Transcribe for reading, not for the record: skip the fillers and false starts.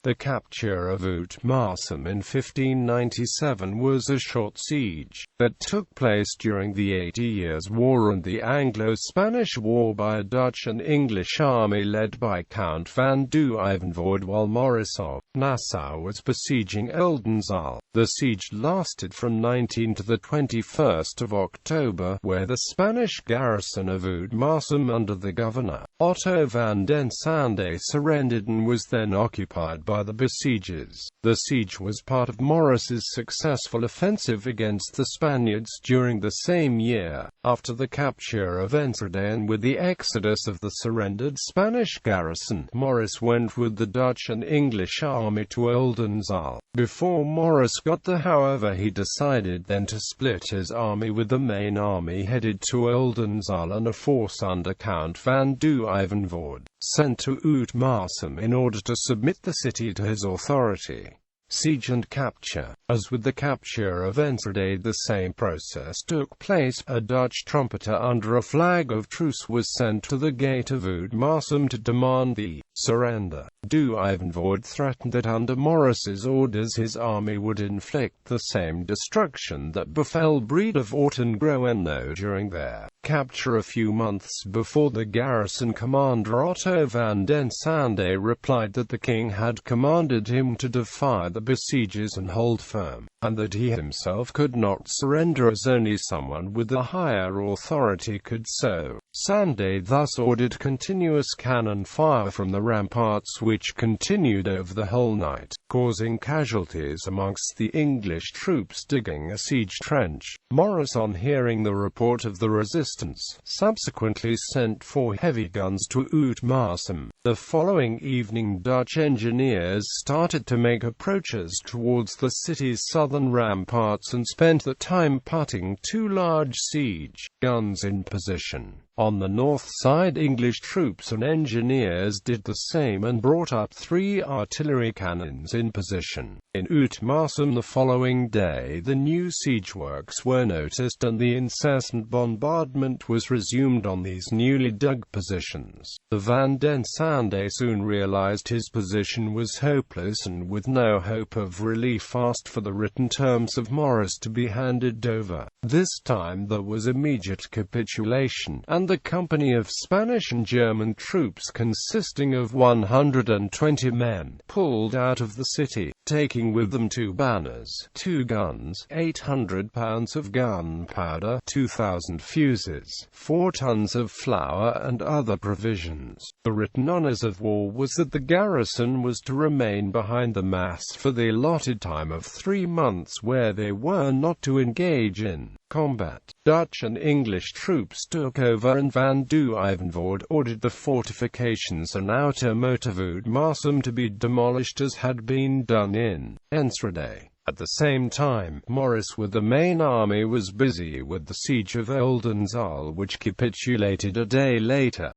The capture of Ootmarsum in 1597 was a short siege that took place during the 80 Years' War and the Anglo-Spanish War by a Dutch and English army led by Count Van Duivenvoorde while Maurice of Nassau was besieging Oldenzaal. The siege lasted from 19 to the 21st of October, where the Spanish garrison of Ootmarsum under the governor, Otto Van Den Sande, surrendered and was then occupied by the besiegers. The siege was part of Maurice's successful offensive against the Spaniards during the same year. After the capture of Enschede and with the exodus of the surrendered Spanish garrison, Maurice went with the Dutch and English army to Oldenzaal. Before Maurice got there, however, he decided then to split his army, with the main army headed to Oldenzaal and a force under Count Van Duivenvoorde sent to Ootmarsum in order to submit the city to his authority. Siege and capture. As with the capture of Enschede, the same process took place. A Dutch trumpeter under a flag of truce was sent to the gate of Ootmarsum to demand the surrender. Duivenvoorde threatened that under Maurice's orders his army would inflict the same destruction that befell Breed of Enschede during their capture a few months before. The garrison commander Otto Van Den Sande replied that the king had commanded him to defy the besiegers and hold firm, and that he himself could not surrender as only someone with a higher authority could so. Sande thus ordered continuous cannon fire from the ramparts, which continued over the whole night, causing casualties amongst the English troops digging a siege trench. Maurice, on hearing the report of the resistance, subsequently sent 4 heavy guns to Ootmarsum. The following evening, Dutch engineers started to make approaches towards the city's southern ramparts and spent the time putting 2 large siege guns in position. On the north side, English troops and engineers did the same and brought up 3 artillery cannons in position. In Ootmarsum the following day, the new siege works were noticed and the incessant bombardment was resumed on these newly dug positions. The Van Den Sande soon realized his position was hopeless and, with no hope of relief, asked for the written terms of Maurice to be handed over. This time there was immediate capitulation, and the company of Spanish and German troops, consisting of 120 men, pulled out of the city, taking with them 2 banners, 2 guns, 800 pounds of gunpowder, 2,000 fuses, 4 tons of flour and other provisions. The written honours of war was that the garrison was to remain behind the mast for the allotted time of 3 months, where they were not to engage in combat. Dutch and English troops took over, and Van Duivenvoorde ordered the fortifications and outer moat of Ootmarsum to be demolished as had been done in Enschede. At the same time, Maurice with the main army was busy with the siege of Oldenzaal, which capitulated a day later.